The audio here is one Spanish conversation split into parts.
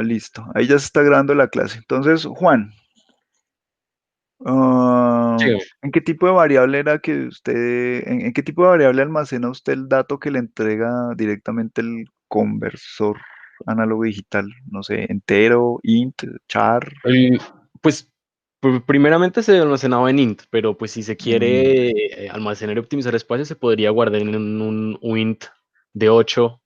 Listo. Ahí ya se está grabando la clase. Entonces, Juan, ah, Sí, ¿en qué tipo de variable era que usted, en qué tipo de variable almacena usted el dato que le entrega directamente el conversor análogo digital? No sé, entero, int, char, el- pues primeramente se almacenaba en int, pero pues si se en int. quiere almacenar y optimizar espacio, se podría guardar en un uint de 8,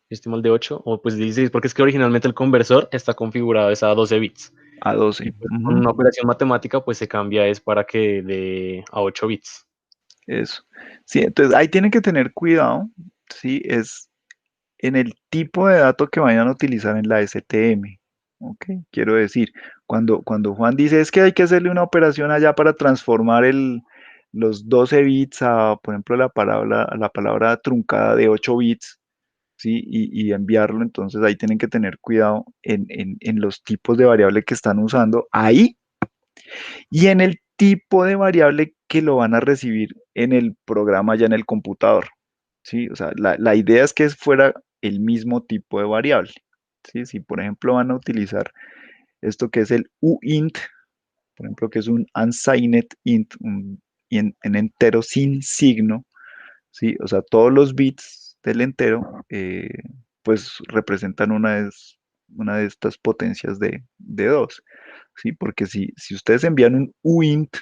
estimado de 8 o pues 16, porque es que originalmente el conversor está configurado es a 12 bits A 12. y pues con Ujú, una operación matemática pues se cambia es para que de a 8 bits. eso. Sí, entonces ahí tienen que tener cuidado, sí, es en el tipo de dato que vayan a utilizar en la STM. ¿Ok? Quiero decir, cuando Juan dice es que hay que hacerle una operación allá para transformar los 12 bits a, por ejemplo, la palabra truncada de 8 bits, ¿sí? Y enviarlo, entonces ahí tienen que tener cuidado en los tipos de variable que están usando ahí y en el tipo de variable que lo van a recibir en el programa ya en el computador. ¿Sí? O sea, la idea es que fuera el mismo tipo de variable. ¿Sí? Si, por ejemplo, van a utilizar esto que es el uint, por ejemplo, que es un unsigned int, en entero sin signo, ¿sí? O sea, todos los bits del entero, pues representan una de estas potencias de 2, ¿sí? Porque si ustedes envían un uint,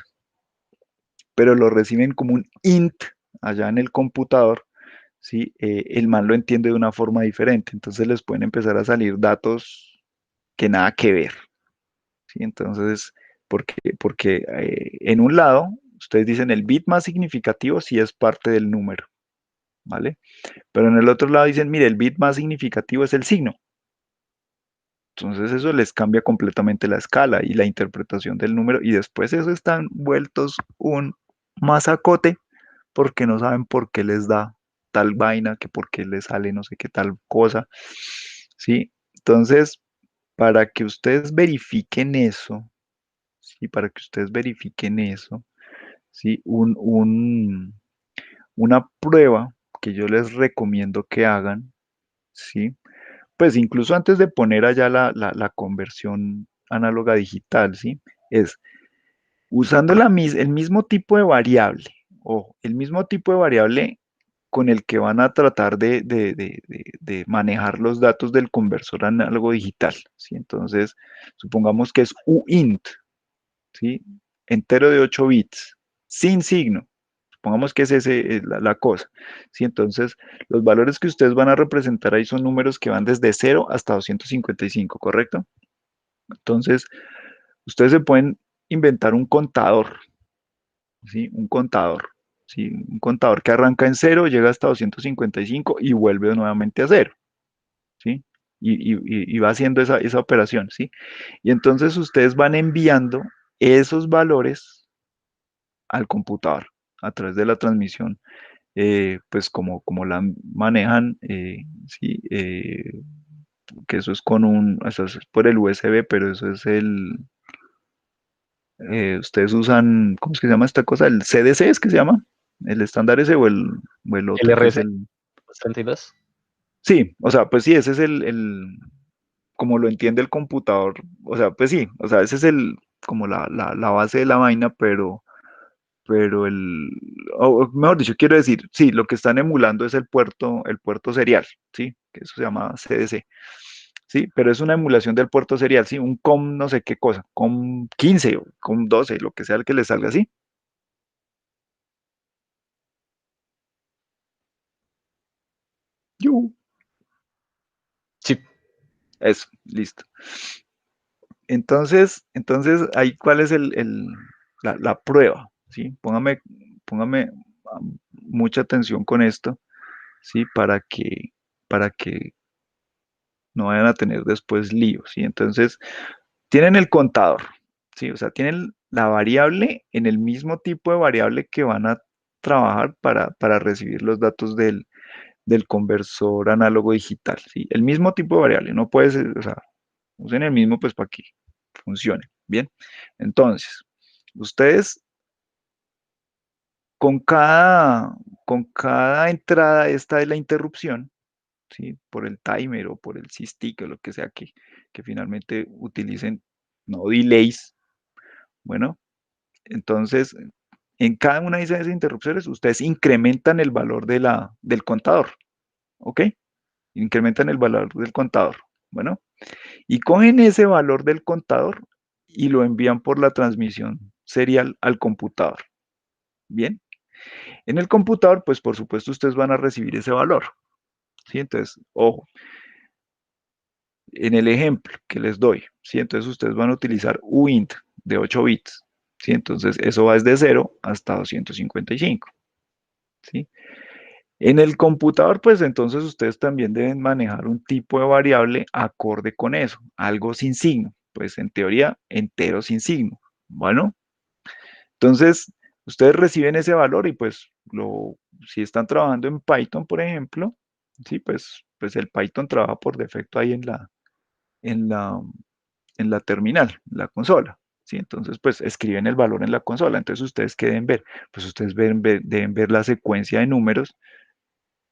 pero lo reciben como un int allá en el computador, ¿sí? El man lo entiende de una forma diferente, entonces les pueden empezar a salir datos que nada que ver, ¿sí? Entonces, porque en un lado, ustedes dicen el bit más significativo sí es parte del número, ¿vale? Pero en el otro lado dicen, mire, el bit más significativo es el signo. Entonces eso les cambia completamente la escala y la interpretación del número y después eso están vueltos un masacote porque no saben por qué les da tal vaina, que por qué les sale no sé qué tal cosa, ¿sí? Entonces, para que ustedes verifiquen eso, ¿sí? Para que ustedes verifiquen eso, ¿sí? Una prueba que yo les recomiendo que hagan, ¿sí? Pues incluso antes de poner allá la conversión análoga digital, ¿sí? Es usando el mismo tipo de variable, o el mismo tipo de variable con el que van a tratar de manejar los datos del conversor análogo digital, ¿sí? Entonces, supongamos que es uint, ¿sí? Entero de 8 bits, sin signo. Supongamos que es ese, la cosa, ¿sí? Entonces, los valores que ustedes van a representar ahí son números que van desde 0 hasta 255, ¿correcto? Entonces, ustedes se pueden inventar un contador, ¿sí? Un contador, ¿sí? Un contador que arranca en 0, llega hasta 255 y vuelve nuevamente a 0, ¿sí? Y va haciendo esa operación, ¿sí? Y entonces ustedes van enviando esos valores al computador a través de la transmisión, pues como la manejan, ¿sí? Que eso es eso es por el USB, pero eso es ustedes usan, ¿cómo es que se llama esta cosa? ¿El CDC es que se llama? ¿El estándar ese o el otro que es LRC el... 32. Sí, o sea, pues sí, ese es como lo entiende el computador, o sea, pues sí, o sea, ese es como la base de la vaina, pero o mejor dicho, quiero decir, sí, lo que están emulando es el puerto serial, ¿sí? Que eso se llama CDC, ¿sí? Pero es una emulación del puerto serial, ¿sí? Un COM no sé qué cosa, COM 15 o COM 12, lo que sea el que le salga así. Yu. Sí, Eso, listo. Entonces ahí cuál es la prueba, ¿sí? Póngame mucha atención con esto, ¿sí? Para que no vayan a tener después líos, ¿sí? Entonces, tienen el contador, ¿sí? O sea, tienen la variable en el mismo tipo de variable que van a trabajar para recibir los datos del conversor análogo digital, ¿sí? El mismo tipo de variable, no puede ser, o sea, usen el mismo pues para que funcione, ¿bien? Entonces, ustedes con cada, con cada entrada esta de la interrupción, ¿sí? Por el timer o por el SysTick o lo que sea que finalmente utilicen, no delays. Bueno, entonces, en cada una de esas interrupciones, ustedes incrementan el valor del contador, ¿ok? Incrementan el valor del contador. Bueno, y cogen ese valor del contador y lo envían por la transmisión serial al computador. Bien, en el computador, pues por supuesto ustedes van a recibir ese valor. ¿Sí? Entonces, ojo, en el ejemplo que les doy, ¿sí? Entonces ustedes van a utilizar uint de 8 bits. ¿Sí? Entonces eso va desde 0 hasta 255. ¿Sí? En el computador, pues entonces ustedes también deben manejar un tipo de variable acorde con eso, algo sin signo, pues en teoría entero sin signo. Bueno, entonces ustedes reciben ese valor y pues si están trabajando en Python, por ejemplo, sí, pues el Python trabaja por defecto ahí en la, en la terminal, en la consola. ¿Sí? Entonces, pues escriben el valor en la consola. Entonces, ¿ustedes qué deben ver? Pues ustedes deben ver la secuencia de números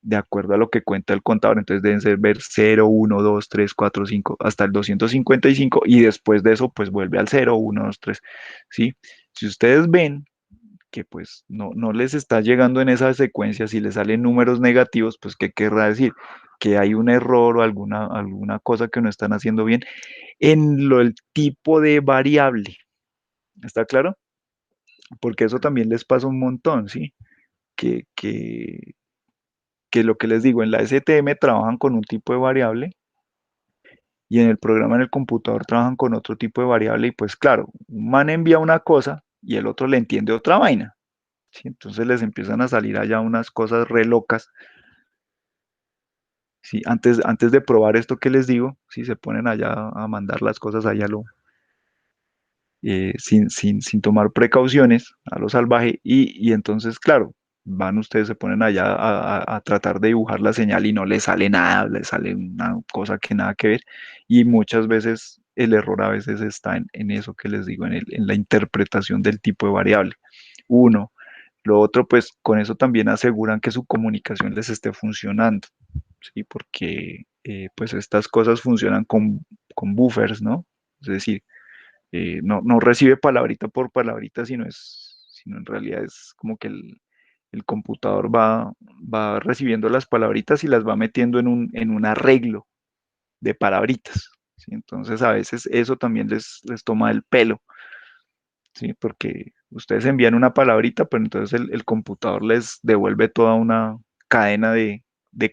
de acuerdo a lo que cuenta el contador. Entonces deben ser ver 0, 1, 2, 3, 4, 5, hasta el 255 y después de eso pues vuelve al 0, 1, 2, 3. ¿Sí? Si ustedes ven que pues no les está llegando en esa secuencia, si les salen números negativos, pues ¿qué querrá decir? Que hay un error o alguna cosa que no están haciendo bien en el tipo de variable. ¿Está claro? Porque eso también les pasa un montón, ¿sí? Que, que, que lo que les digo, en la STM trabajan con un tipo de variable y en el programa en el computador trabajan con otro tipo de variable y pues claro, un man envía una cosa y el otro le entiende otra vaina, ¿sí? Entonces les empiezan a salir allá unas cosas re locas, ¿sí? Antes de probar esto que les digo, ¿sí? Se ponen allá a mandar las cosas allá sin tomar precauciones a lo salvaje y entonces, claro, van ustedes, se ponen allá a tratar de dibujar la señal y no les sale nada, les sale una cosa que nada que ver y muchas veces el error a veces está en eso que les digo, en la interpretación del tipo de variable. Uno, lo otro, pues con eso también aseguran que su comunicación les esté funcionando, ¿sí? Porque pues estas cosas funcionan con buffers, ¿no? Es decir, no recibe palabrita por palabrita, sino en realidad es como que el computador va recibiendo las palabritas y las va metiendo en un arreglo de palabritas, ¿sí? Entonces a veces eso también les toma el pelo, ¿sí? Porque ustedes envían una palabrita, pero entonces el computador les devuelve toda una cadena de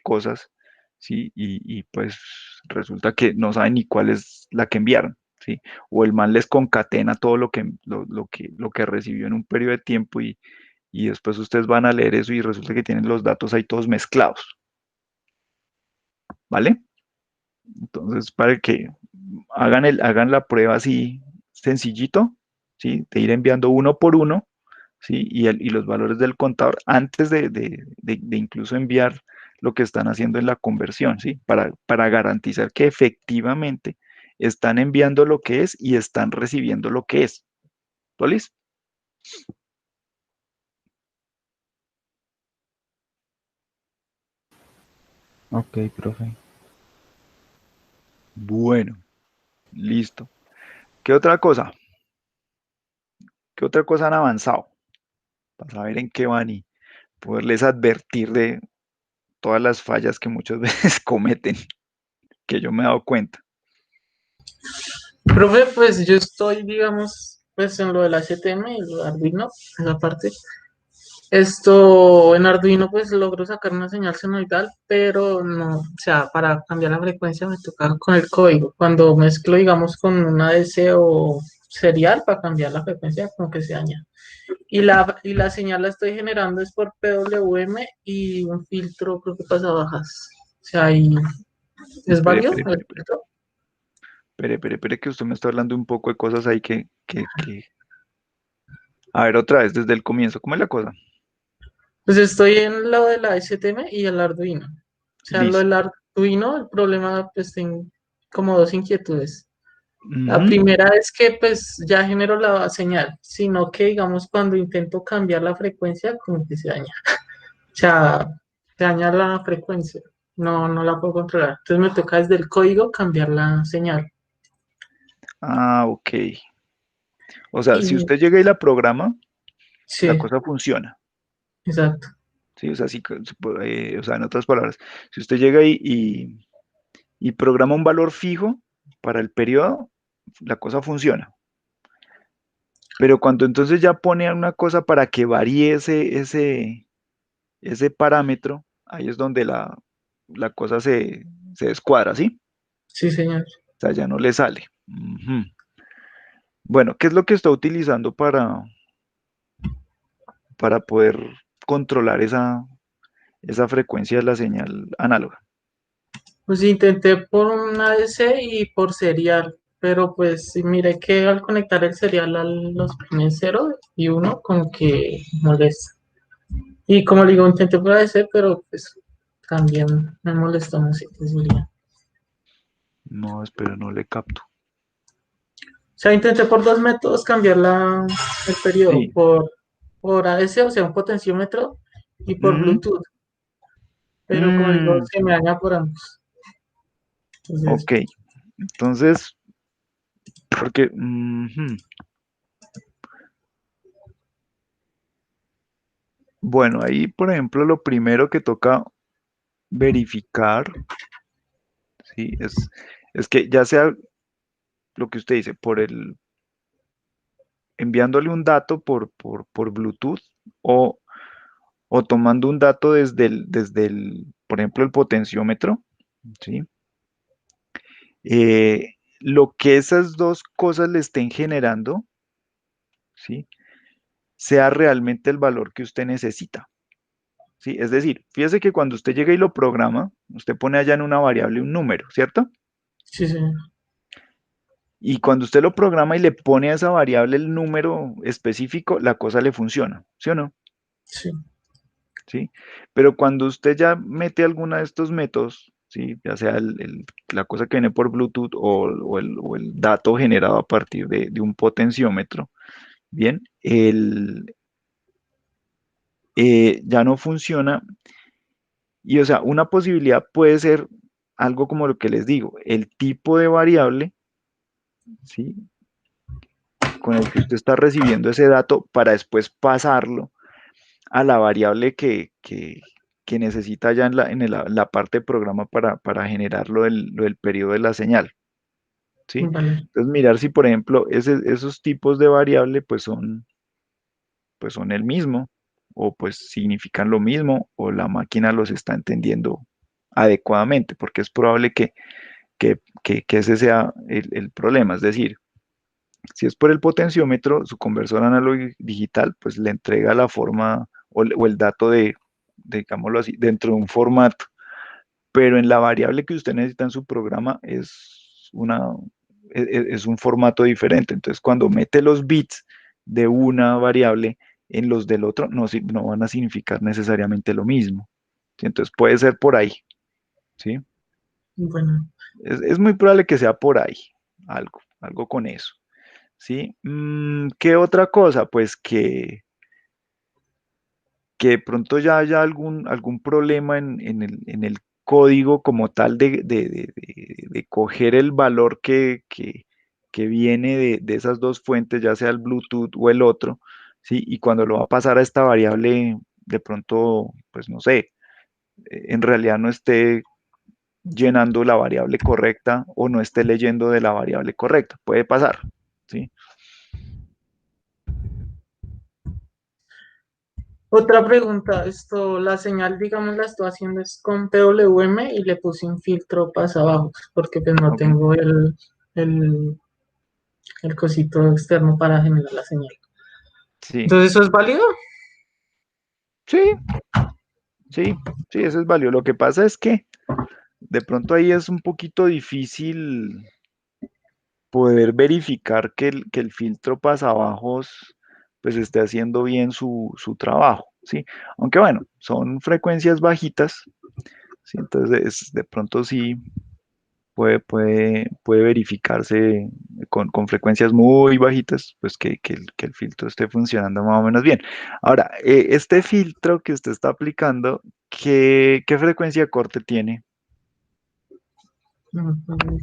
cosas, ¿sí? Y pues resulta que no saben ni cuál es la que enviaron, ¿sí? O el man les concatena todo lo que recibió en un periodo de tiempo y después ustedes van a leer eso y resulta que tienen los datos ahí todos mezclados, ¿vale? Entonces, para que hagan la prueba así sencillito, ¿sí? De ir enviando uno por uno, ¿sí? Y los valores del contador antes de incluso enviar lo que están haciendo en la conversión, ¿sí? Para garantizar que efectivamente están enviando lo que es y están recibiendo lo que es. ¿Listo? Ok, profe. Bueno, listo. ¿Qué otra cosa? ¿Qué otra cosa han avanzado? Para saber en qué van y poderles advertir de todas las fallas que muchas veces cometen, que yo me he dado cuenta. Profe, pues yo estoy, digamos, pues en lo de la HTML y lo de Arduino, esa parte. Esto en Arduino pues logro sacar una señal senoidal, pero no, o sea, para cambiar la frecuencia me toca con el código. Cuando mezclo, digamos, con una DC o serial para cambiar la frecuencia, como que se daña. Y la señal la estoy generando es por PWM y un filtro, creo que pasa bajas. O sea, ahí ¿es Espere, válido espere, el espere, espere, filtro? espere, que usted me está hablando un poco de cosas ahí que... A ver, otra vez, desde el comienzo, ¿cómo es la cosa? Pues estoy en lo de la STM y el Arduino. O sea, en lo del Listo. Arduino, el problema, pues tengo como dos inquietudes. La Ujú. primera es que pues ya genero la señal, sino que digamos cuando intento cambiar la frecuencia, como que se daña. O sea, se daña la frecuencia. no la puedo controlar. Entonces me toca desde el código cambiar la señal. Ah, ok. O sea, si Y usted llega y la programa, la sí, cosa funciona. exacto. Sí, o sea, o sea, en otras palabras, si usted llega y programa un valor fijo para el periodo, la cosa funciona. Pero cuando entonces ya pone una cosa para que varíe ese parámetro, ahí es donde la cosa se descuadra, ¿sí? Sí, señor. O sea, ya no le sale. Ujú. Bueno, ¿qué es lo que está utilizando para poder controlar esa frecuencia de la señal análoga? Pues intenté por un ADC y por serial, pero pues sí, mire que al conectar el serial a los pines 0 y 1 como que molesta. Y como le digo, intenté por ADC, pero pues también me molestó, no sé qué sería. No, espero, no le capto. O sea, intenté por dos métodos cambiar el periodo, Sí. por ADC, o sea, un potenciómetro, y por Ujú. Bluetooth, pero como le digo, Mm, se me daña por ambos. Entonces, ok. Entonces, porque, ujú. Bueno, ahí, por ejemplo, lo primero que toca verificar, ¿sí? Es que ya sea lo que usted dice, enviándole un dato por Bluetooth o, o tomando un dato por ejemplo, el potenciómetro, ¿sí? Lo que esas dos cosas le estén generando, ¿sí? Sea realmente el valor que usted necesita, ¿sí? Es decir, fíjese que cuando usted llega y lo programa, usted pone allá en una variable un número, ¿cierto? sí, señor. Y cuando usted lo programa y le pone a esa variable el número específico, la cosa le funciona, ¿sí o no? Sí, ¿Sí? Pero cuando usted ya mete alguno de estos métodos, ¿sí? Ya sea la cosa que viene por Bluetooth o el dato generado a partir de un potenciómetro, bien, ya no funciona. Y o sea, una posibilidad puede ser algo como lo que les digo, el tipo de variable, ¿sí? Con el que usted está recibiendo ese dato para después pasarlo a la variable que necesita ya en la parte de programa para generar lo del periodo de la señal, ¿sí? vale. Entonces mirar si, por ejemplo, esos tipos de variable pues son el mismo, o pues significan lo mismo, o la máquina los está entendiendo adecuadamente, porque es probable que ese sea el problema. Es decir, si es por el potenciómetro, su conversor análogo y digital, pues le entrega la forma o el dato digámoslo así, dentro de un formato, pero en la variable que usted necesita en su programa es un formato diferente. Entonces, cuando mete los bits de una variable en los del otro, no van a significar necesariamente lo mismo, ¿sí? Entonces, puede ser por ahí, ¿sí? Bueno, Es muy probable que sea por ahí, algo con eso. ¿Sí? ¿Qué otra cosa? Pues que de pronto ya haya algún problema en el código como tal de coger el valor que viene de esas dos fuentes, ya sea el Bluetooth o el otro, ¿sí? Y cuando lo va a pasar a esta variable, de pronto, pues no sé, en realidad no esté llenando la variable correcta o no esté leyendo de la variable correcta. Puede pasar, ¿sí? otra pregunta, la señal, digamos, la estoy haciendo es con PWM y le puse un filtro pasabajos, porque pues no Ok. tengo el, el cosito externo para generar la señal. Sí, Entonces, ¿eso es válido? sí, sí, sí, eso es válido. Lo que pasa es que de pronto ahí es un poquito difícil poder verificar que el filtro pasabajos pues esté haciendo bien su trabajo, ¿sí? Aunque bueno, son frecuencias bajitas, ¿sí? Entonces de pronto sí puede verificarse con frecuencias muy bajitas, pues que el filtro esté funcionando más o menos bien. Ahora, este filtro que usted está aplicando, ¿qué frecuencia de corte tiene?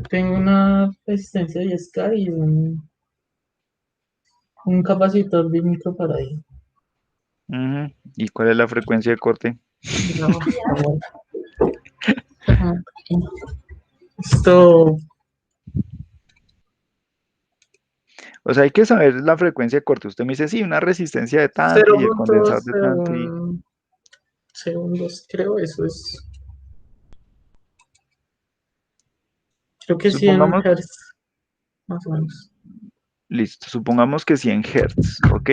Tengo una resistencia 10K y un capacitor de microfarad. Ujú. ¿Y cuál es la frecuencia de corte? No, amor. Esto, O sea, hay que saber la frecuencia de corte. Usted me dice, sí, una resistencia de tanto y el condensador de tanto y 0.01 segundos, creo, eso es. Creo que 100 supongamos, Hz, más o menos. listo, supongamos que 100 Hz, ¿ok?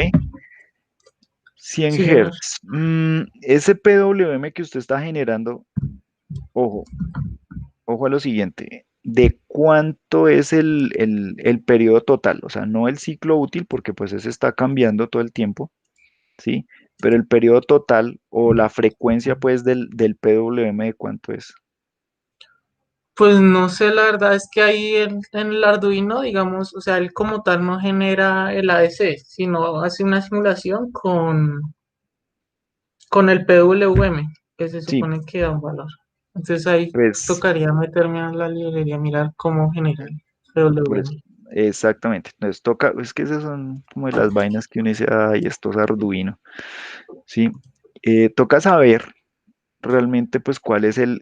100 Sí, señor. Hz. Ese PWM que usted está generando, ojo, ojo a lo siguiente, ¿de cuánto es el periodo total? O sea, no el ciclo útil, porque pues ese está cambiando todo el tiempo, ¿sí? Pero el periodo total o la frecuencia pues del PWM, ¿de cuánto es? Pues no sé, la verdad es que ahí en el Arduino, digamos, o sea, él como tal no genera el ADC, sino hace una simulación con el PWM, que se Sí, supone que da un valor. Entonces ahí pues, tocaría meterme a la librería a mirar cómo genera el por eso, PWM. exactamente. Entonces toca, es que esas son como de las vainas que uno dice, ay, esto es Arduino, ¿sí? Toca saber realmente pues cuál es el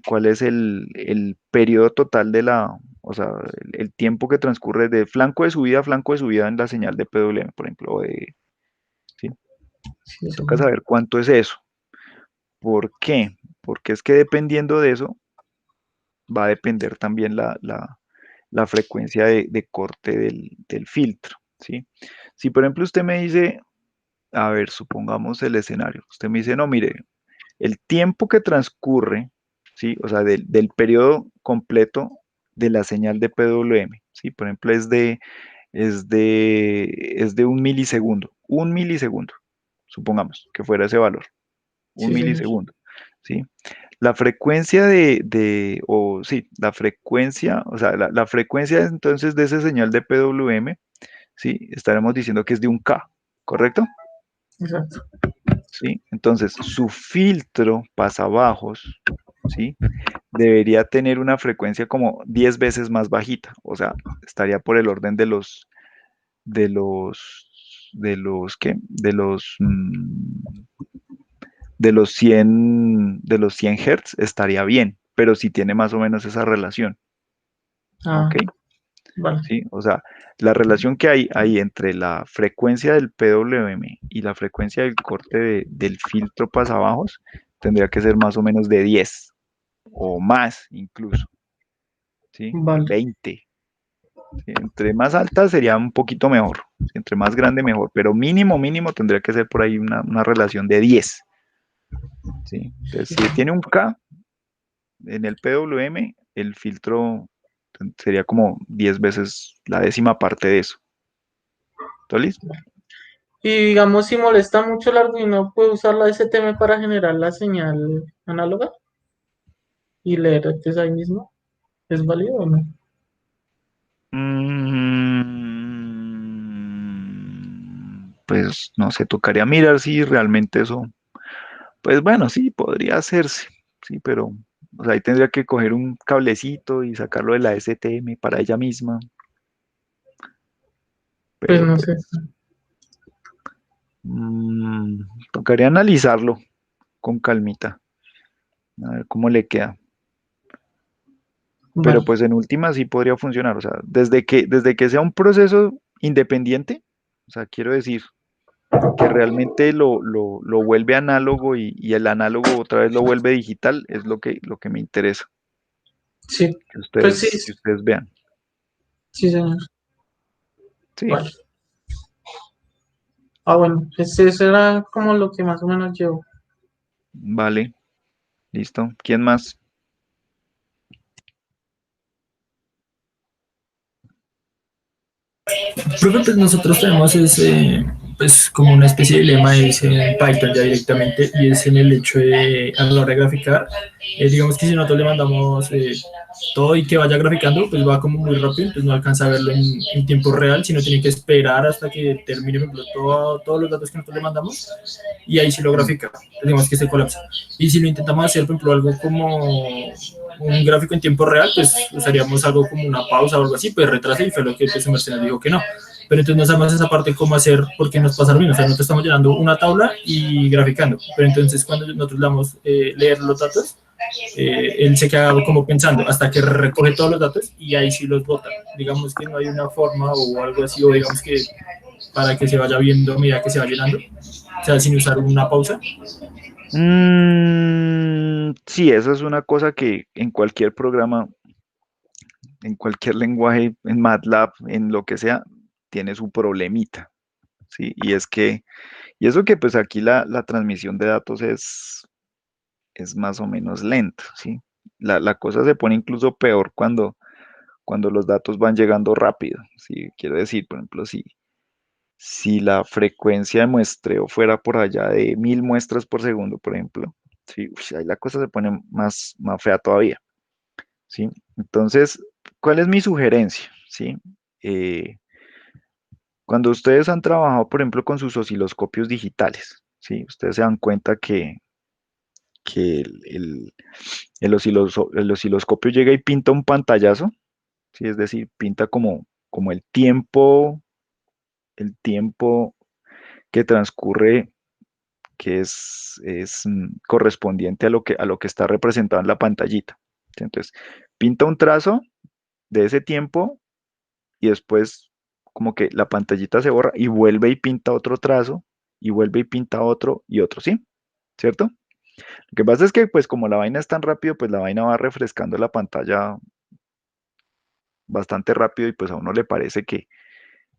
periodo total o sea, el tiempo que transcurre de flanco de subida a flanco de subida en la señal de PWM, por ejemplo, ¿sí? Sí, sí. Toca saber cuánto es eso. ¿Por qué? Porque es que dependiendo de eso va a depender también la frecuencia de corte del filtro, ¿sí? Si por ejemplo usted me dice, a ver, supongamos el escenario, usted me dice, no, mire, el tiempo que transcurre, ¿sí? O sea, del periodo completo de la señal de PWM, ¿sí? Por ejemplo, es de un milisegundo, supongamos que fuera ese valor, un Sí, señor. milisegundo, ¿sí? La frecuencia o sí, la frecuencia, o sea, la frecuencia entonces de esa señal de PWM, ¿sí? Estaremos diciendo que es de un K, ¿correcto? Exacto. ¿Sí? Entonces, su filtro pasabajos, ¿sí? Debería tener una frecuencia como 10 veces más bajita, o sea, estaría por el orden ¿qué? De los 100 Hz estaría bien, pero si tiene más o menos esa relación, Ah, ¿ok? vale. ¿Sí? O sea, la relación que hay ahí entre la frecuencia del PWM y la frecuencia del corte del filtro pasabajos tendría que ser más o menos de 10 o más incluso, ¿sí? Vale. 20. ¿Sí? Entre más alta sería un poquito mejor, ¿sí? Entre más grande mejor, pero mínimo, mínimo tendría que ser por ahí una relación de 10, ¿sí? Entonces, Sí, si tiene un K en el PWM, el filtro sería como 10 veces la décima parte de eso. ¿Todo listo? y digamos, si molesta mucho el Arduino, puede usar la STM para generar la señal análoga y leer entonces ahí mismo. ¿Es válido o no? Pues no sé, tocaría mirar si realmente eso, pues bueno, sí, podría hacerse, sí, pero o sea, ahí tendría que coger un cablecito y sacarlo de la STM para ella misma, Pues pero no sé. pues tocaría analizarlo con calmita, a ver cómo le queda. Pero Vale. pues en última sí podría funcionar, o sea, desde que sea un proceso independiente, o sea, quiero decir, que realmente lo vuelve análogo y el análogo otra vez lo vuelve digital, es lo que me interesa, Sí. que Pues sí, ustedes, que ustedes vean. sí, señor. Sí, Vale. Ah, bueno, pues eso era como lo que más o menos llevo. vale, listo. ¿Quién más? Profe, pues nosotros tenemos ese, pues como una especie de lema es en Python ya directamente, y es en el hecho de a la hora de graficar, digamos que si nosotros le mandamos todo y que vaya graficando, pues va como muy rápido, entonces no alcanza a verlo en tiempo real, sino tiene que esperar hasta que termine, por ejemplo, todos los datos que nosotros le mandamos, y ahí sí lo Mm. grafica, digamos que se colapsa. Y si lo intentamos hacer, por ejemplo, algo como un gráfico en tiempo real, pues usaríamos algo como una pausa o algo así, pues retrasa, y fue lo que pues, su merced nos dijo que no. Pero entonces no sabemos esa parte cómo hacer, porque nos pasa lo mismo, o sea, nosotros estamos llenando una tabla y graficando, pero entonces cuando nosotros le damos leer los datos, él se queda como pensando hasta que recoge todos los datos y ahí sí los bota. Digamos que no hay una forma o algo así, o digamos que para que se vaya viendo a medida que se va llenando, o sea, sin usar una pausa. Sí, esa es una cosa que en cualquier programa, en cualquier lenguaje, en MATLAB, en lo que sea, tiene su problemita, ¿sí? Y eso que pues aquí la transmisión de datos es más o menos lenta, ¿sí? La cosa se pone incluso peor cuando los datos van llegando rápido, ¿sí? Quiero decir, por ejemplo, si la frecuencia de muestreo fuera por allá de 1000 muestras por segundo, por ejemplo, ¿sí? Ahí la cosa se pone más fea todavía, ¿sí? Entonces, ¿cuál es mi sugerencia? ¿Sí? Eh, Cuando ustedes han trabajado, por ejemplo, con sus osciloscopios digitales, ¿sí? Ustedes se dan cuenta que el osciloscopio llega y pinta un pantallazo, ¿sí? Es decir, pinta como el tiempo que transcurre, que es correspondiente a lo que está representado en la pantallita, ¿sí? Entonces, pinta un trazo de ese tiempo y después como que la pantallita se borra y vuelve y pinta otro trazo y vuelve y pinta otro y otro, ¿sí? ¿Cierto? Lo que pasa es que pues como la vaina es tan rápido, pues la vaina va refrescando la pantalla bastante rápido y pues a uno le parece que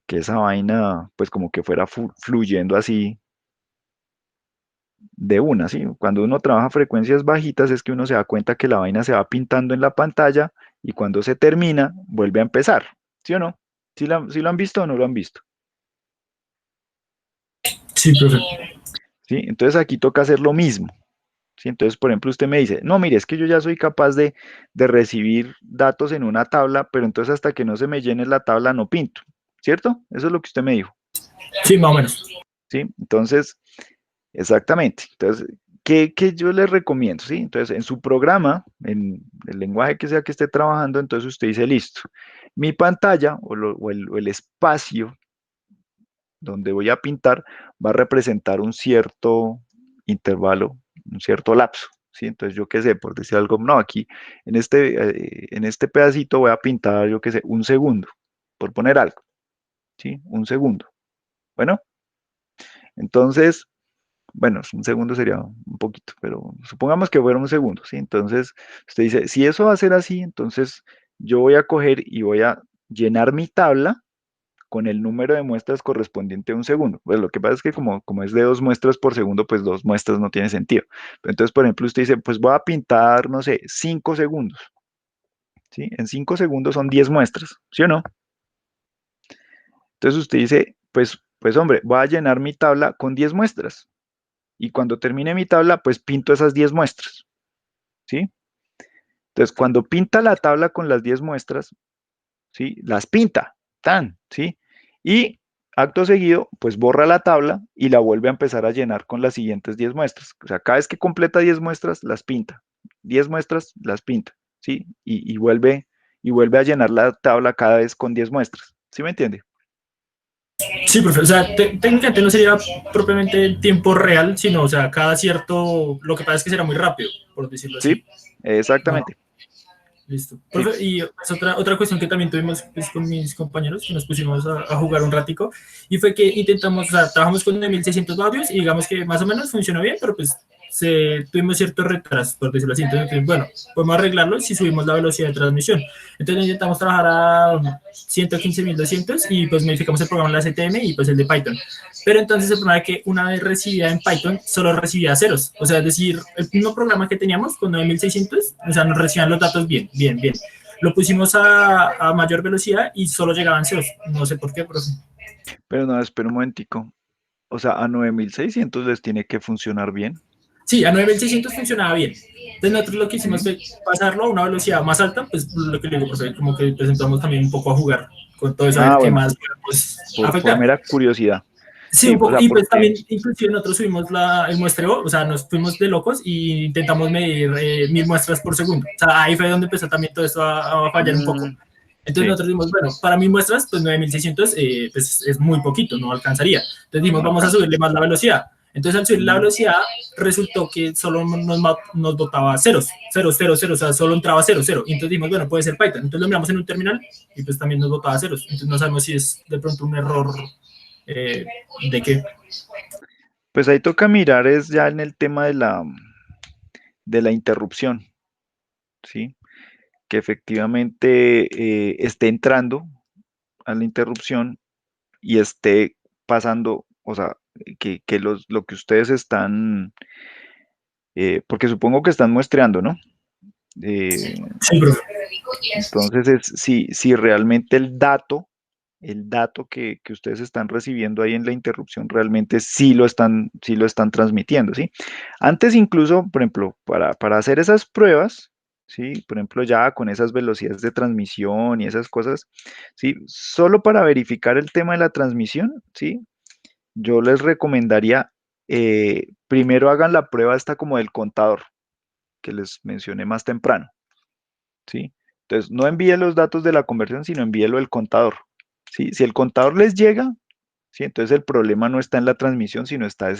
esa vaina pues como que fuera fluyendo así de una, ¿sí? Cuando uno trabaja frecuencias bajitas es que uno se da cuenta que la vaina se va pintando en la pantalla y cuando se termina vuelve a empezar, ¿sí o no? ¿Sí lo han visto o no lo han visto? Sí, profe. ¿Sí? Entonces aquí toca hacer lo mismo. ¿Sí? Entonces, por ejemplo, usted me dice, no, mire, es que yo ya soy capaz de recibir datos en una tabla, pero entonces hasta que no se me llene la tabla no pinto, ¿cierto? Eso es lo que usted me dijo, Sí, más o menos. ¿sí? Entonces, exactamente. Entonces, ¿qué yo le recomiendo? ¿Sí? Entonces, en su programa, en el lenguaje que sea que esté trabajando, entonces usted dice, listo, mi pantalla o el espacio donde voy a pintar va a representar un cierto intervalo, un cierto lapso, ¿sí? Entonces, yo qué sé, por decir algo, no, aquí en este pedacito voy a pintar, yo qué sé, un segundo, por poner algo, ¿sí? Un segundo. Bueno, entonces, bueno, un segundo sería un poquito, pero supongamos que fuera un segundo, ¿sí? Entonces, usted dice, si eso va a ser así, entonces yo voy a coger y voy a llenar mi tabla con el número de muestras correspondiente a un segundo. Pues lo que pasa es que como es de 2 muestras por segundo, pues 2 muestras no tiene sentido. Pero entonces, por ejemplo, usted dice, pues voy a pintar, no sé, 5 segundos, ¿sí? En 5 segundos son 10 muestras, ¿sí o no? Entonces usted dice, pues hombre, voy a llenar mi tabla con 10 muestras. Y cuando termine mi tabla, pues pinto esas 10 muestras, ¿sí? Entonces, cuando pinta la tabla con las 10 muestras, ¿sí? Las pinta, tan, ¿sí? Y acto seguido, pues borra la tabla y la vuelve a empezar a llenar con las siguientes 10 muestras. O sea, cada vez que completa 10 muestras, las pinta. 10 muestras, las pinta, ¿sí? Y vuelve a llenar la tabla cada vez con 10 muestras. ¿Sí me entiende? Sí, profe, o sea, técnicamente no sería propiamente en tiempo real, sino, o sea, cada cierto, lo que pasa es que será muy rápido, por decirlo así. Sí, exactamente. Listo. Sí. Profe, y pues, otra cuestión que también tuvimos pues, con mis compañeros, que nos pusimos a jugar un ratico, y fue que intentamos, o sea, trabajamos con 9600 audios y digamos que más o menos funcionó bien, pero pues tuvimos ciertos retrasos, por decirlo así. Entonces, bueno, podemos arreglarlo si subimos la velocidad de transmisión. Entonces intentamos trabajar a 115.200 y pues modificamos el programa en la CTM y pues el de Python. Pero entonces el problema es que una vez recibida en Python, solo recibía ceros. O sea, es decir, el mismo programa que teníamos con 9600, o sea, nos recibían los datos bien, bien, bien. Lo pusimos a mayor velocidad y solo llegaban ceros. No sé por qué, profe. Pero no, espera un momentico. O sea, a 9600 les tiene que funcionar bien. Sí, a 9600 funcionaba bien. Entonces nosotros lo que hicimos fue pasarlo a una velocidad más alta, pues lo que le digo, pues, como que presentamos también un poco a jugar con todo eso, a ver qué Bueno, más podemos por afectar. mera curiosidad. Sí, Sí, un o poco, sea, y pues porque, también, inclusive nosotros subimos el muestreo, o sea, nos fuimos de locos y intentamos medir 1000 muestras por segundo. O sea, ahí fue donde empezó también todo esto a fallar un poco. Entonces sí, nosotros dijimos, bueno, para 1000 muestras, pues 9600 pues es muy poquito, no alcanzaría. Entonces dijimos, no vamos a alcanza. subirle más la velocidad. Entonces al subir la velocidad resultó que solo nos botaba ceros, ceros, ceros, ceros, o sea, solo entraba cero, cero. Y entonces dijimos, bueno, puede ser Python. Entonces lo miramos en un terminal y pues también nos botaba ceros. Entonces no sabemos si es de pronto un error eh, de qué. Pues ahí toca mirar es ya en el tema de la interrupción, ¿sí? Que efectivamente esté entrando a la interrupción y esté pasando, o sea, que lo que ustedes están, porque supongo que están muestreando, ¿no? Eh, Sí, profe. entonces, si realmente el dato que ustedes están recibiendo ahí en la interrupción realmente sí lo están transmitiendo, ¿sí? Antes incluso, por ejemplo, para hacer esas pruebas, ¿sí? Por ejemplo, ya con esas velocidades de transmisión y esas cosas, ¿sí? Solo para verificar el tema de la transmisión, ¿sí? Yo les recomendaría, primero hagan la prueba esta como del contador, que les mencioné más temprano, ¿sí? Entonces, no envíe los datos de la conversión, sino envíelo el contador, ¿sí? Si el contador les llega, ¿sí? Entonces el problema no está en la transmisión, sino está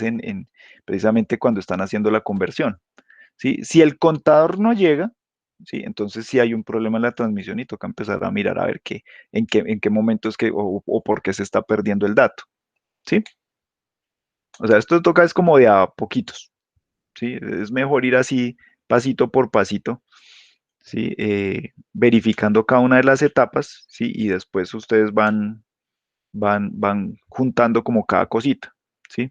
precisamente cuando están haciendo la conversión, ¿sí? Si el contador no llega, ¿sí? Entonces sí hay un problema en la transmisión y toca empezar a mirar a ver en qué momento es que, o por qué se está perdiendo el dato, ¿sí? O sea, esto toca es como de a poquitos, ¿sí? Es mejor ir así pasito por pasito, ¿sí? Verificando cada una de las etapas, ¿sí? Y después ustedes van juntando como cada cosita, ¿sí?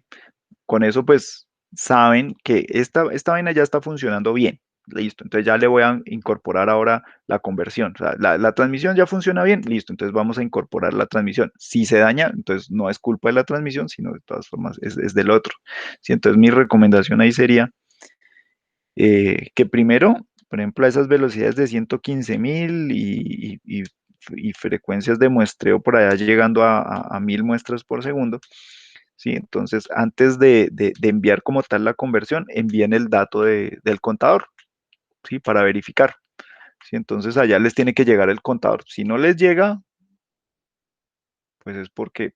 Con eso pues saben que esta vaina ya está funcionando bien, listo. Entonces ya le voy a incorporar ahora la conversión. O sea, la transmisión ya funciona bien, listo. Entonces vamos a incorporar la transmisión. Si se daña, entonces no es culpa de la transmisión, sino de todas formas es del otro. ¿Sí? Entonces mi recomendación ahí sería que primero, por ejemplo, a esas velocidades de 115.000 y frecuencias de muestreo por allá llegando a 1000 muestras por segundo, ¿sí? Entonces, antes de enviar como tal la conversión, envíen el dato del contador, ¿sí? Para verificar, ¿sí? Entonces, allá les tiene que llegar el contador. Si no les llega, pues es porque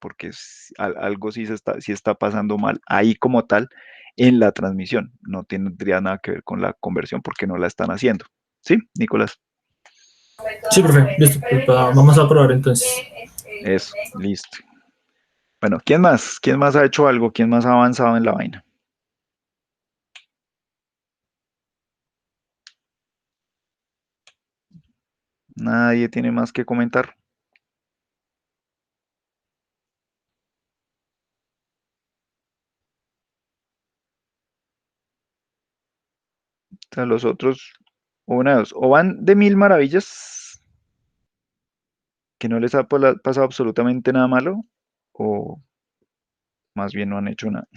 algo sí está pasando mal ahí como tal en la transmisión. No tendría nada que ver con la conversión porque no la están haciendo. ¿Sí, Nicolás? Sí, profe, listo. Pues, vamos a probar entonces. Eso, listo. Bueno, ¿quién más? ¿Quién más ha hecho algo? ¿Quién más ha avanzado en la vaina? Nadie tiene más que comentar. O sea, los otros, o una de dos, o van de mil maravillas, que no les ha pasado absolutamente nada malo, o más bien no han hecho nada.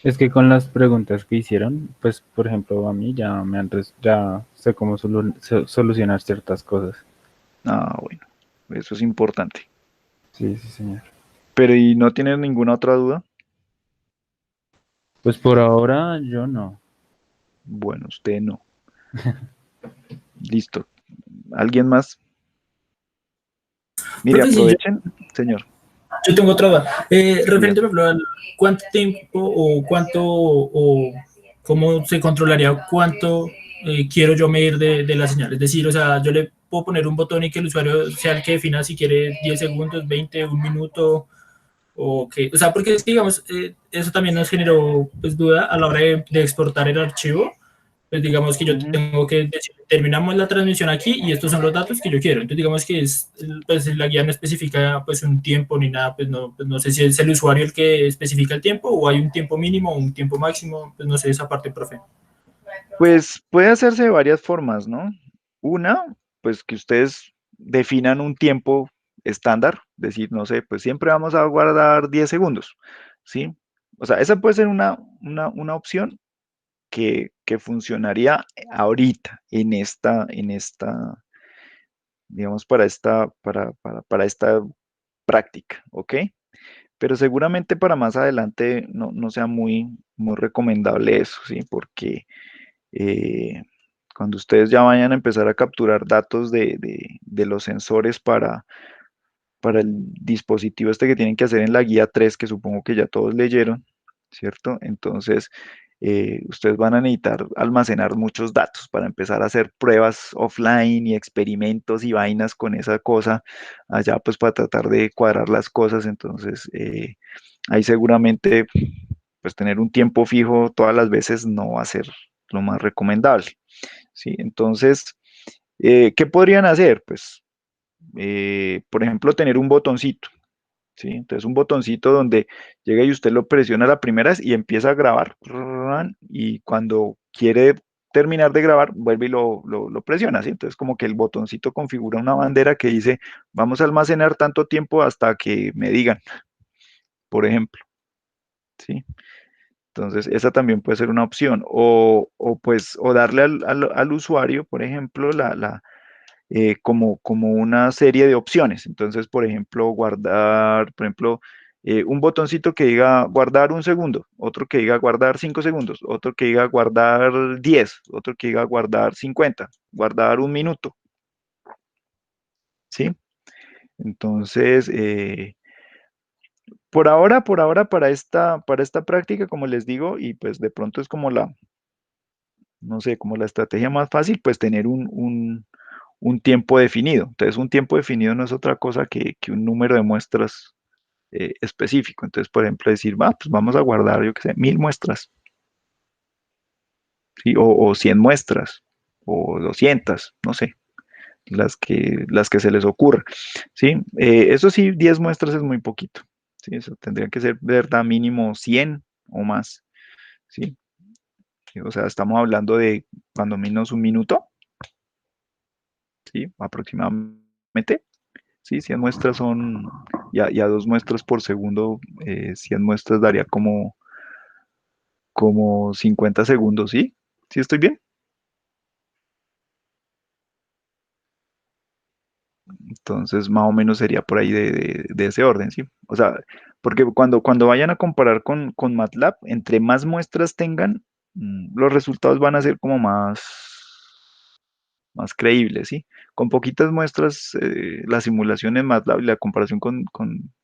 Es que con las preguntas que hicieron, pues por ejemplo a mí ya sé cómo solucionar ciertas cosas. Ah, bueno, eso es importante. Sí, sí, señor. Pero ¿y no tienes ninguna otra duda? Pues por ahora yo no. Bueno, usted no. Listo. ¿Alguien más? Mire, Profe, sí, aprovechen, señor. yo tengo otra duda. Diga. Referente, por ejemplo, al cuánto tiempo o cuánto o cómo se controlaría cuánto quiero yo medir de la señal. Es decir, o sea, yo le puedo poner un botón y que el usuario sea el que defina si quiere 10 segundos, 20, un minuto, o que, o sea, porque es que, digamos, eso también nos generó pues duda a la hora de exportar el archivo. Pues digamos que yo Ujú. tengo que decir, terminamos la transmisión aquí y estos son los datos que yo quiero. Entonces digamos que pues la guía no especifica pues un tiempo ni nada, pues no sé si es el usuario el que especifica el tiempo o hay un tiempo mínimo o un tiempo máximo, pues no sé esa parte, profe. Pues puede hacerse de varias formas, ¿no? Una, pues que ustedes definan un tiempo estándar, decir, no sé, pues siempre vamos a guardar 10 segundos, ¿sí? O sea, esa puede ser una opción que funcionaría ahorita, digamos, para esta práctica, ¿ok? Pero seguramente para más adelante no sea muy recomendable eso, ¿sí? Porque eh, cuando ustedes ya vayan a empezar a capturar datos de los sensores para el dispositivo este que tienen que hacer en la guía 3 que supongo que ya todos leyeron, ¿cierto? Entonces, ustedes van a necesitar almacenar muchos datos para empezar a hacer pruebas offline y experimentos y vainas con esa cosa allá, pues para tratar de cuadrar las cosas. Entonces, ahí seguramente, pues tener un tiempo fijo todas las veces no va a ser lo más recomendable, ¿sí? Entonces, ¿qué podrían hacer? Pues, por ejemplo, tener un botoncito, ¿sí? Entonces, un botoncito donde llega y usted lo presiona la primera vez y empieza a grabar, y cuando quiere terminar de grabar, vuelve y lo presiona, ¿sí? Entonces, como que el botoncito configura una bandera que dice, vamos a almacenar tanto tiempo hasta que me digan, por ejemplo, ¿sí? Entonces, esa también puede ser una opción. O darle al usuario, por ejemplo, como una serie de opciones. Entonces, por ejemplo, guardar, por ejemplo, un botoncito que diga guardar un segundo, otro que diga guardar 5 segundos, otro que diga guardar 10, otro que diga guardar 50, guardar un minuto, ¿sí? Entonces, por ahora, para esta práctica, como les digo, y pues de pronto es como no sé, como la estrategia más fácil, pues tener un tiempo definido. Entonces, un tiempo definido no es otra cosa que un número de muestras específico. Entonces, por ejemplo, decir, va, pues vamos a guardar, yo qué sé, 1000 muestras, ¿sí? O 100 muestras, o 200, no sé, las que se les ocurra, ¿sí? Eso sí, 10 muestras es muy poquito, ¿sí? Eso tendría que ser, de verdad, mínimo 100 o más, ¿sí? O sea, estamos hablando de cuando menos un minuto, ¿sí? Aproximadamente. Sí, 100 muestras son, ya 2 muestras por segundo, 100 muestras daría como 50 segundos, ¿sí? ¿Sí estoy bien? Entonces, más o menos sería por ahí de ese orden, ¿sí? O sea, porque cuando vayan a comparar con MATLAB, entre más muestras tengan, los resultados van a ser como más creíbles, ¿sí? Con poquitas muestras, la simulación en MATLAB y la comparación con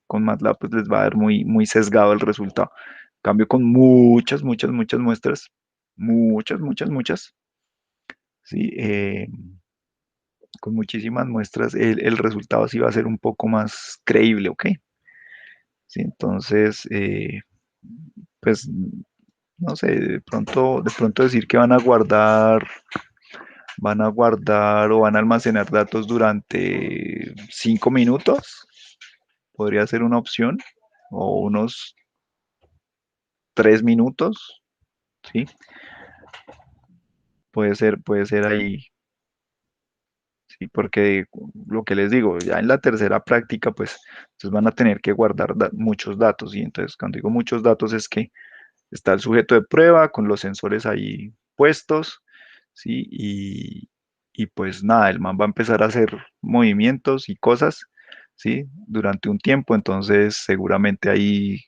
MATLAB, pues les va a dar muy sesgado el resultado. En cambio, con muchas muestras, muchas, ¿sí? Con muchísimas muestras, el resultado sí va a ser un poco más creíble, ¿ok? Sí, entonces, pues, no sé, de pronto decir que van a guardar o van a almacenar datos durante 5 minutos, podría ser una opción, o unos 3 minutos, ¿sí? Puede ser ahí, sí, porque lo que les digo, ya en la tercera práctica, pues, entonces van a tener que guardar muchos datos, y entonces cuando digo muchos datos es que está el sujeto de prueba con los sensores ahí puestos, ¿sí? Y pues nada, el man va a empezar a hacer movimientos y cosas, ¿sí? Durante un tiempo, entonces seguramente ahí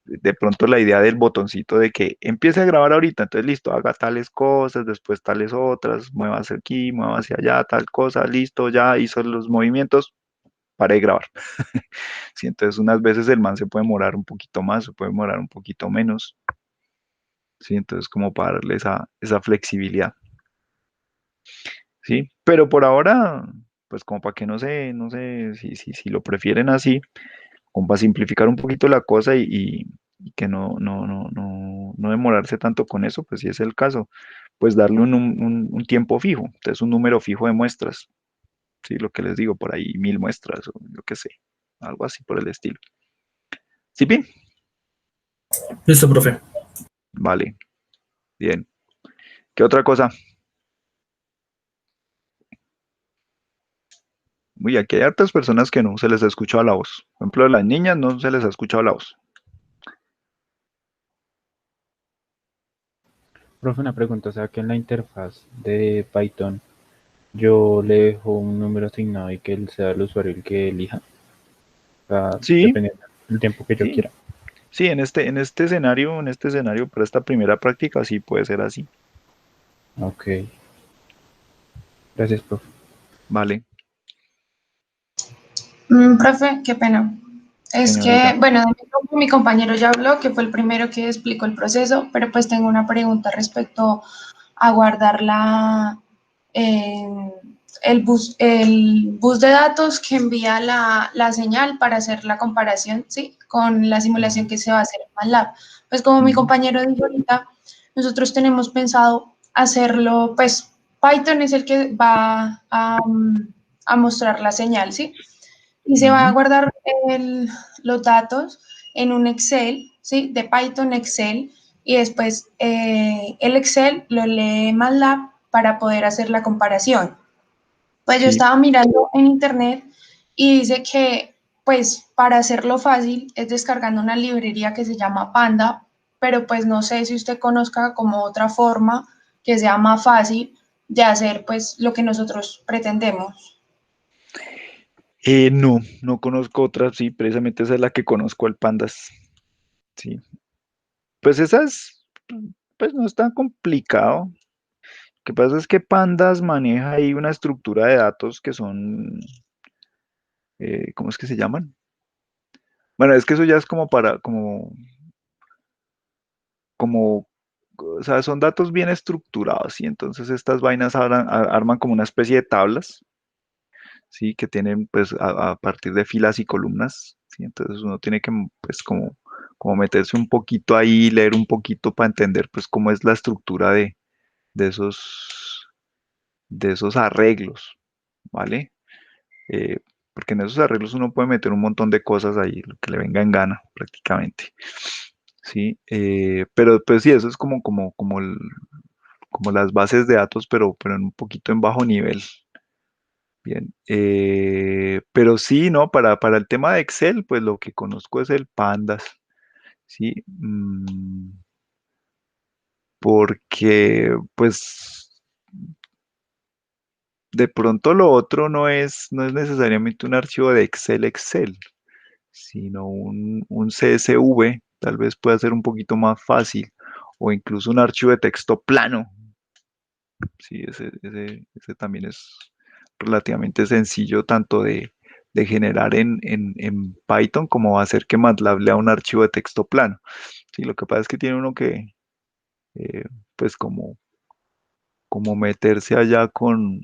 de pronto la idea del botoncito de que empiece a grabar ahorita, entonces listo, haga tales cosas, después tales otras, muévase aquí, muévase allá, tal cosa, listo, ya hizo los movimientos, para de grabar. Sí, entonces unas veces el man se puede demorar un poquito más, se puede demorar un poquito menos, ¿sí? Entonces como para darle esa flexibilidad, ¿sí? Pero por ahora, pues como para que no sé si lo prefieren así, como para simplificar un poquito la cosa y que no demorarse tanto con eso, pues si es el caso, pues darle un tiempo fijo, entonces un número fijo de muestras, ¿sí? Lo que les digo, por ahí 1000 muestras o yo qué sé, algo así por el estilo. ¿Sí, bien? Listo, profe. Vale, bien. ¿Qué otra cosa? Uy, aquí hay hartas personas que no se les ha escuchado la voz. Por ejemplo, a las niñas no se les ha escuchado la voz. Profe, una pregunta, o sea que en la interfaz de Python yo le dejo un número asignado y que él sea el usuario el que elija, o sea, Sí, dependiendo del tiempo que yo sí, quiera. sí, en este escenario, para esta primera práctica, sí puede ser así. Ok, gracias, profe. Vale, Profe, qué pena. Es señorita. que, bueno, de mi grupo, mi compañero ya habló, que fue el primero que explicó el proceso, pero pues tengo una pregunta respecto a guardar eh, el bus de datos que envía la señal para hacer la comparación, ¿sí? Con la simulación que se va a hacer en MATLAB. Pues como mi Ujú, compañero dijo ahorita, nosotros tenemos pensado hacerlo, pues Python es el que va a mostrar la señal, ¿sí? Y se va a ujú. guardar los datos en un Excel, ¿sí? De Python Excel, y después el Excel lo lee MATLAB para poder hacer la comparación. Pues yo Sí. estaba mirando en internet y dice que, pues, para hacerlo fácil es descargando una librería que se llama Panda, pero pues no sé si usted conozca como otra forma que sea más fácil de hacer, pues, lo que nosotros pretendemos. No, no conozco otra, sí, precisamente esa es la que conozco, el Pandas. Sí. Pues esa es, pues no es tan complicado. Lo que pasa es que Pandas maneja ahí una estructura de datos que son, ¿cómo es que se llaman? Bueno, es que eso ya es como como, o sea, son datos bien estructurados y entonces estas vainas arman como una especie de tablas, ¿sí? Que tienen pues a partir de filas y columnas, ¿sí? Entonces uno tiene que pues como meterse un poquito ahí, leer un poquito para entender pues cómo es la estructura de esos arreglos, ¿vale? Eh, Porque en esos arreglos uno puede meter un montón de cosas ahí, lo que le venga en gana prácticamente. Sí, pero pues sí, eso es como las bases de datos, pero en un poquito en bajo nivel. Bien, pero sí, ¿no? Para el tema de Excel, pues lo que conozco es el Pandas, ¿sí? Porque, pues, de pronto lo otro no es necesariamente un archivo de Excel, sino un CSV, tal vez pueda ser un poquito más fácil, o incluso un archivo de texto plano. Sí, ese también es relativamente sencillo tanto de generar en Python como hacer que MATLAB lea un archivo de texto plano. Sí, lo que pasa es que tiene uno que, eh, pues como meterse allá con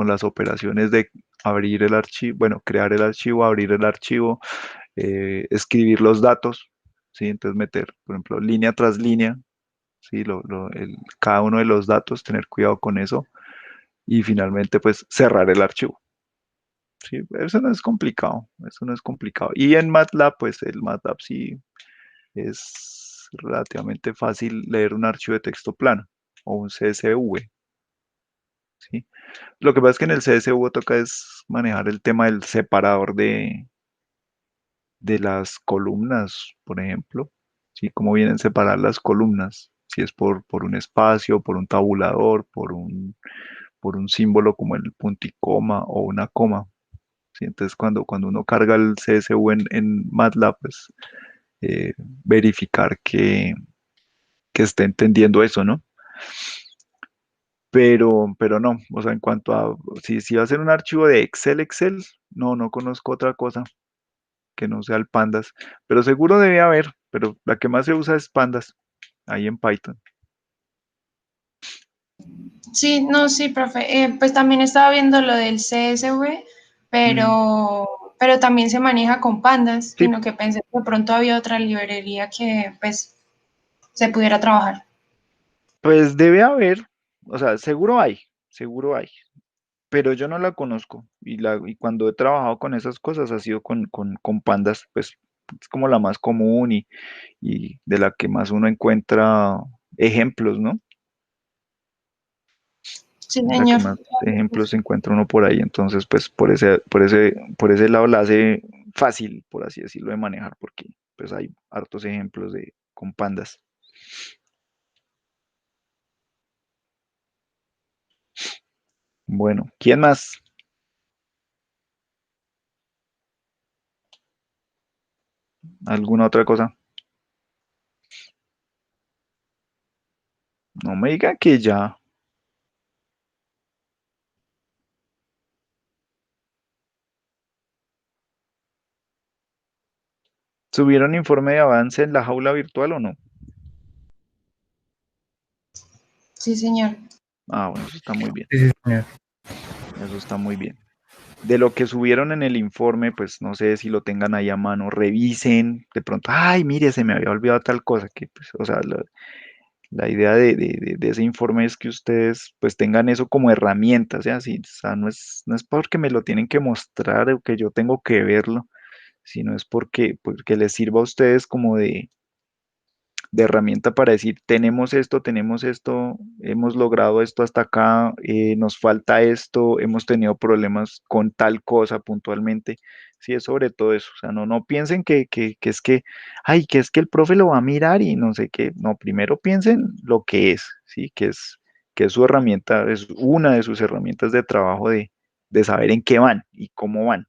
las operaciones de abrir el archivo, bueno, crear el archivo, abrir el archivo, escribir los datos, ¿sí? Entonces meter, por ejemplo, línea tras línea, ¿sí? Cada uno de los datos, tener cuidado con eso y finalmente pues cerrar el archivo. Sí, eso no es complicado, eso no es complicado. Y en MATLAB, pues el MATLAB sí es relativamente fácil leer un archivo de texto plano o un CSV, ¿sí? Lo que pasa es que en el CSV toca es manejar el tema del separador de las columnas, por ejemplo, ¿sí? Cómo vienen separadas las columnas, si es por un espacio, por un tabulador, por un símbolo como el punto y coma o una coma. ¿Sí? Entonces, cuando uno carga el CSV en MATLAB, pues verificar que esté entendiendo eso, ¿no? Pero no, o sea, en cuanto a, si va a ser un archivo de Excel, no conozco otra cosa que no sea el Pandas, pero seguro debe haber, pero la que más se usa es Pandas, ahí en Python. Sí, no, sí, profe. Pues también estaba viendo lo del CSV, Mm, pero también se maneja con pandas, sí, sino que pensé que de pronto había otra librería que pues se pudiera trabajar. pues debe haber, o sea, seguro hay, pero yo no la conozco y cuando he trabajado con esas cosas ha sido con Pandas, pues es como la más común y de la que más uno encuentra ejemplos, ¿no? Sí, la que señor. más ejemplos encuentra uno por ahí. Entonces, pues por ese lado la hace fácil, por así decirlo, de manejar, porque pues hay hartos ejemplos con pandas. Bueno, ¿quién más? ¿Alguna otra cosa? No me diga que ya. ¿Subieron informe de avance en la jaula virtual o no? Sí, señor. Ah, bueno, eso está muy bien. Sí, sí, señor. Eso está muy bien. De lo que subieron en el informe, pues no sé si lo tengan ahí a mano, revisen, de pronto, ay, mire, se me había olvidado tal cosa, que pues, o sea, la idea de ese informe es que ustedes pues tengan eso como herramientas, ¿ya? Sí, o sea, no es porque me lo tienen que mostrar o que yo tengo que verlo, sino es porque les sirva a ustedes como de herramienta para decir, tenemos esto, hemos logrado esto hasta acá, nos falta esto, hemos tenido problemas con tal cosa puntualmente. Sí, es sobre todo eso. O sea, no piensen que es que, ay, que es que el profe lo va a mirar y no sé qué. No, primero piensen lo que es, ¿sí? Que es su herramienta, es una de sus herramientas de trabajo de saber en qué van y cómo van,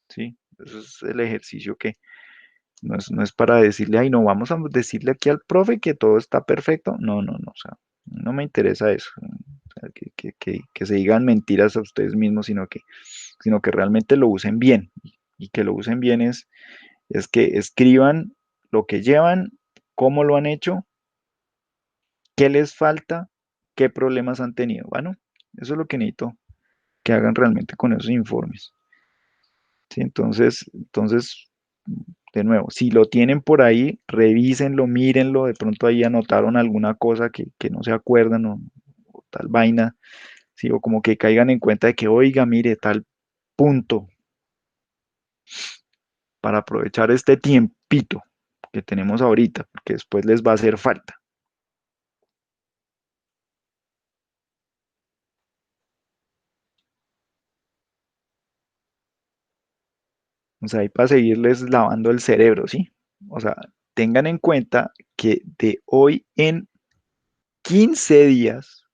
¿sí? Eso es el ejercicio que no es para decirle, ay, no, vamos a decirle aquí al profe que todo está perfecto. No, no, no, o sea, no me interesa eso. O sea, que se digan mentiras a ustedes mismos, sino que realmente lo usen bien. Y que lo usen bien es que escriban lo que llevan, cómo lo han hecho, qué les falta, qué problemas han tenido. Bueno, eso es lo que necesito que hagan realmente con esos informes. ¿Sí? Entonces, de nuevo, si lo tienen por ahí, revísenlo, mírenlo, de pronto ahí anotaron alguna cosa que no se acuerdan o tal vaina, ¿sí? O como que caigan en cuenta de que, oiga, mire, tal punto, para aprovechar este tiempito que tenemos ahorita, porque después les va a hacer falta. O sea, ahí para seguirles lavando el cerebro, ¿sí? O sea, tengan en cuenta que de hoy en 15 días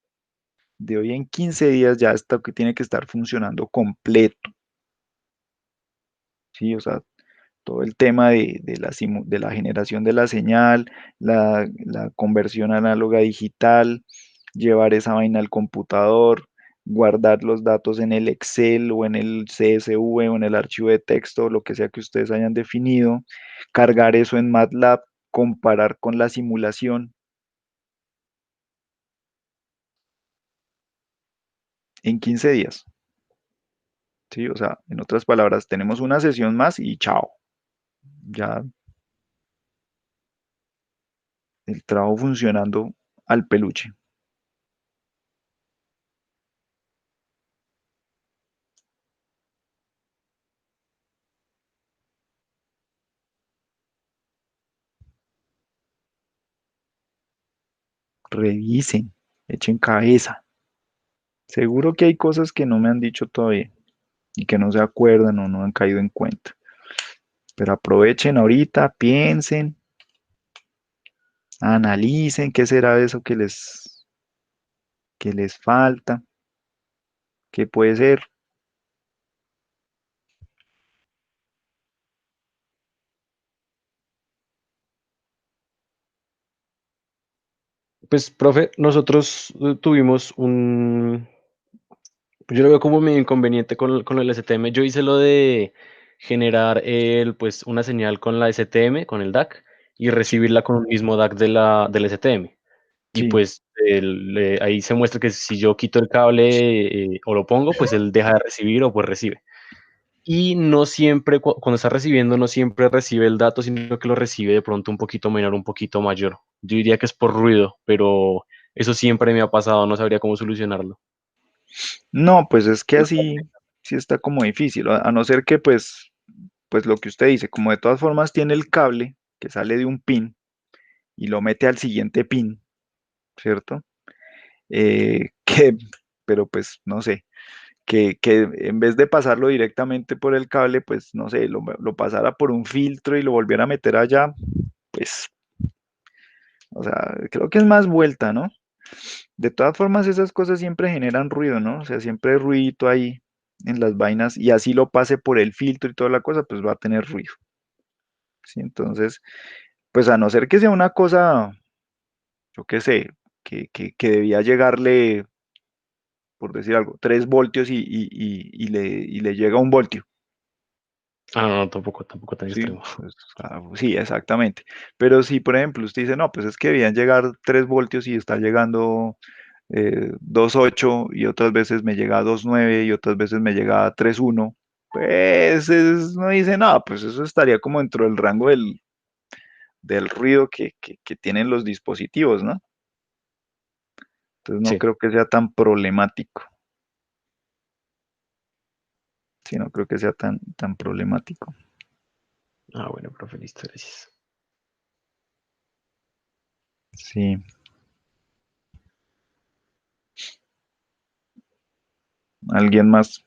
ya esto que tiene que estar funcionando completo, ¿sí? O sea, todo el tema de la generación de la señal, la conversión análoga a digital, llevar esa vaina al computador, guardar los datos en el Excel o en el CSV o en el archivo de texto, lo que sea que ustedes hayan definido, cargar eso en MATLAB, comparar con la simulación en 15 días, ¿sí? O sea, en otras palabras, tenemos una sesión más y chao, ya el trabajo funcionando al peluche. Revisen, echen cabeza. Seguro que hay cosas que no me han dicho todavía y que no se acuerdan o no han caído en cuenta. Pero aprovechen ahorita, piensen, analicen qué será eso que les falta, qué puede ser. Pues, profe, nosotros tuvimos yo lo veo como mi inconveniente con el STM. Yo hice lo de generar pues, una señal con la STM, con el DAC, y recibirla con un mismo DAC del STM. Y Sí, pues ahí se muestra que si yo quito el cable o lo pongo, pues él deja de recibir o pues recibe. Y no siempre, cuando está recibiendo, no siempre recibe el dato, sino que lo recibe de pronto un poquito menor, un poquito mayor. Yo diría que es por ruido, pero eso siempre me ha pasado, no sabría cómo solucionarlo. no, pues es que así sí está como difícil, a no ser que pues lo que usted dice, como de todas formas tiene el cable que sale de un pin y lo mete al siguiente pin, ¿cierto? Que pero pues no sé, que en vez de pasarlo directamente por el cable, pues no sé, lo pasara por un filtro y lo volviera a meter allá, pues, o sea, creo que es más vuelta, ¿no? De todas formas, esas cosas siempre generan ruido, ¿no? O sea, siempre hay ruidito ahí en las vainas y así lo pase por el filtro y toda la cosa, pues va a tener ruido, ¿sí? Entonces, pues a no ser que sea una cosa, yo qué sé, que debía llegarle, por decir algo, 3 voltios y le llega 1 voltio. Ah, no, no, tampoco tan Sí, extremo. pues, sí, exactamente. Pero si, por ejemplo, usted dice, no, pues es que debían llegar 3 voltios y está llegando 2,8 y otras veces me llega a 2,9 y otras veces me llega a 3,1, pues no dice nada, pues eso estaría como dentro del rango del ruido que tienen los dispositivos, ¿no? Entonces no Sí. creo que sea tan problemático. Sí, no creo que sea tan problemático. Ah, bueno, profe, listo, gracias. Sí. ¿Alguien más?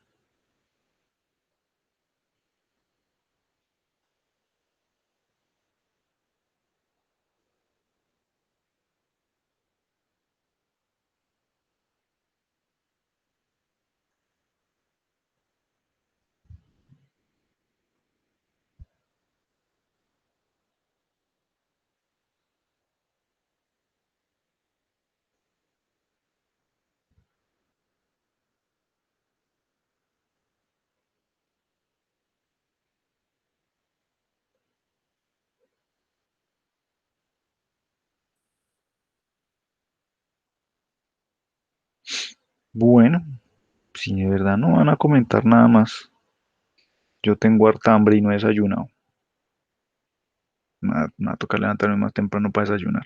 Bueno, si de verdad no van a comentar nada más, yo tengo harta hambre y no he desayunado. Me va a tocar levantarme más temprano para desayunar.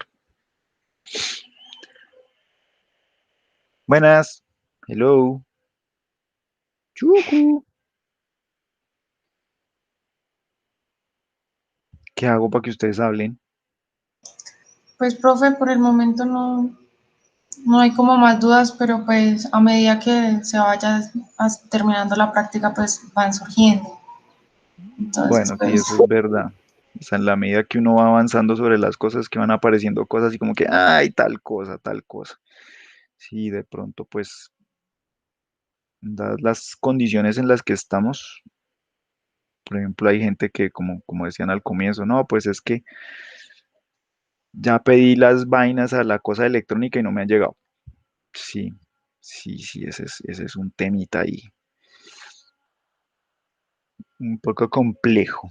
Buenas. Hello. Chucu. ¿Qué hago para que ustedes hablen? Pues, profe, por el momento no hay como más dudas, pero pues a medida que se vaya terminando la práctica, pues van surgiendo. Entonces, Bueno, sí, pues, eso es verdad. O sea, en la medida que uno va avanzando sobre las cosas, que van apareciendo cosas y como que, ay, tal cosa, tal cosa. Sí, de pronto, pues, dadas las condiciones en las que estamos, por ejemplo, hay gente que, como decían al comienzo, no, pues es que ya pedí las vainas a la cosa electrónica y no me han llegado. Sí, sí, ese es un temita ahí, un poco complejo,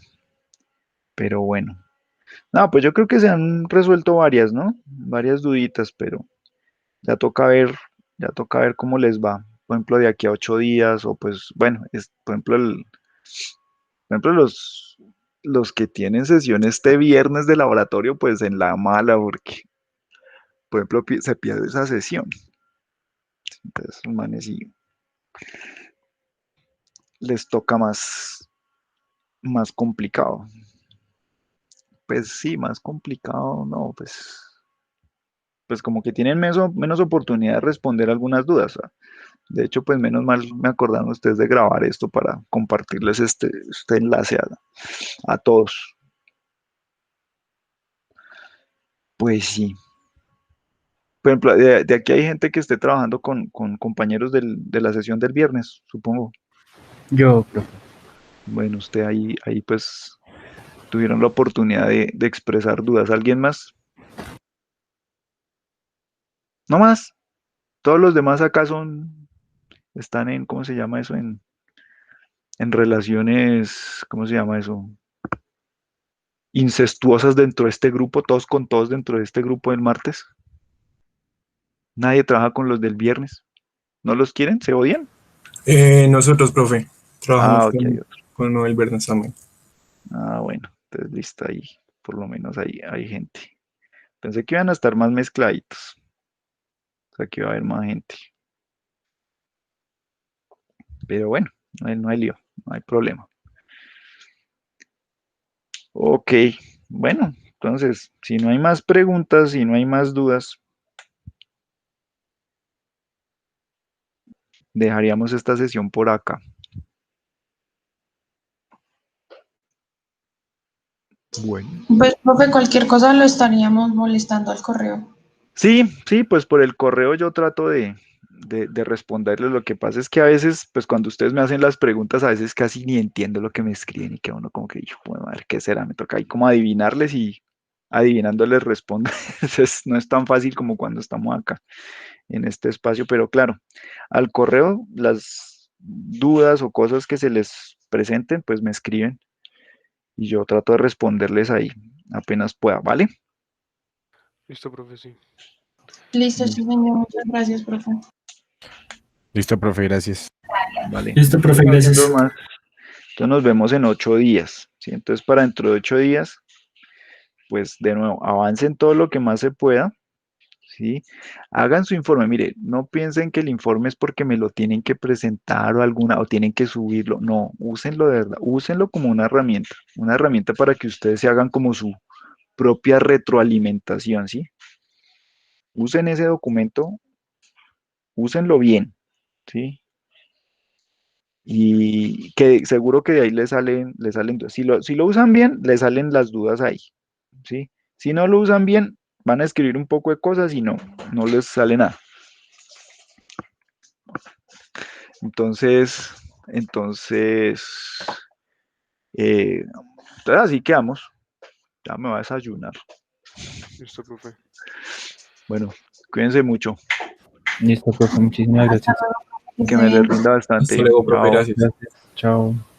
pero bueno. No, pues yo creo que se han resuelto varias, ¿no? Varias duditas, pero ya toca ver, ya toca ver cómo les va. Por ejemplo, de aquí a 8 días, o pues, bueno, por ejemplo, los que tienen sesión este viernes de laboratorio, pues en la mala, porque, por ejemplo, se pierde esa sesión. Entonces, manes, sí, les toca más complicado. Pues sí, más complicado, no, pues como que tienen menos oportunidad de responder algunas dudas. De hecho, pues menos mal me acordaron ustedes de grabar esto para compartirles este enlace a todos. Pues sí. Por ejemplo, de aquí hay gente que esté trabajando con compañeros de la sesión del viernes, supongo. Yo, profe. Bueno, usted ahí pues tuvieron la oportunidad de expresar dudas. ¿Alguien más? No más. Todos los demás acá están en, ¿cómo se llama eso? En relaciones, ¿cómo se llama eso? Incestuosas dentro de este grupo, todos con todos dentro de este grupo del martes. Nadie trabaja con los del viernes. ¿No los quieren? ¿Se odian? Nosotros, profe, Ah, trabajamos ok, hay otro. con Noel Bernas también. Ah, bueno, entonces listo ahí. Por lo menos ahí hay gente. Pensé que iban a estar más mezcladitos. O sea, que iba a haber más gente. Pero bueno, no hay lío, no hay problema. Ok, bueno, entonces, si no hay más preguntas, si no hay más dudas, dejaríamos esta sesión por acá. Bueno. Pues, profe, cualquier cosa lo estaríamos molestando al correo. Sí, pues por el correo yo trato de responderles. Lo que pasa es que a veces, pues cuando ustedes me hacen las preguntas, a veces casi ni entiendo lo que me escriben y que uno como que, hijo de madre, ¿qué será? Me toca ahí como adivinarles y adivinándoles respondo. Entonces, no es tan fácil como cuando estamos acá en este espacio, pero claro, al correo las dudas o cosas que se les presenten, pues me escriben y yo trato de responderles ahí apenas pueda, ¿vale? Listo, profe, sí. Listo, sí, señor. Muchas gracias, profe. Listo, profe, gracias. Vale. Listo, profe, No siendo gracias. más. Entonces nos vemos en 8 días, ¿sí? Entonces para dentro de 8 días, pues de nuevo, avancen todo lo que más se pueda, ¿sí? Hagan su informe. Mire, no piensen que el informe es porque me lo tienen que presentar o alguna, o tienen que subirlo. No, úsenlo de verdad, úsenlo como una herramienta para que ustedes se hagan como su propia retroalimentación, ¿sí? Usen ese documento, úsenlo bien, ¿sí? Y que seguro que de ahí les salen dudas. Si lo usan bien, les salen las dudas ahí, ¿sí? Si no lo usan bien, van a escribir un poco de cosas y no les sale nada. Entonces, entonces así quedamos. Ya me voy a desayunar. Listo, profe. Bueno, cuídense mucho. Listo, profe, muchísimas gracias. Que me les rinda bastante. Hasta luego, profe, Chao. gracias. Gracias, chao.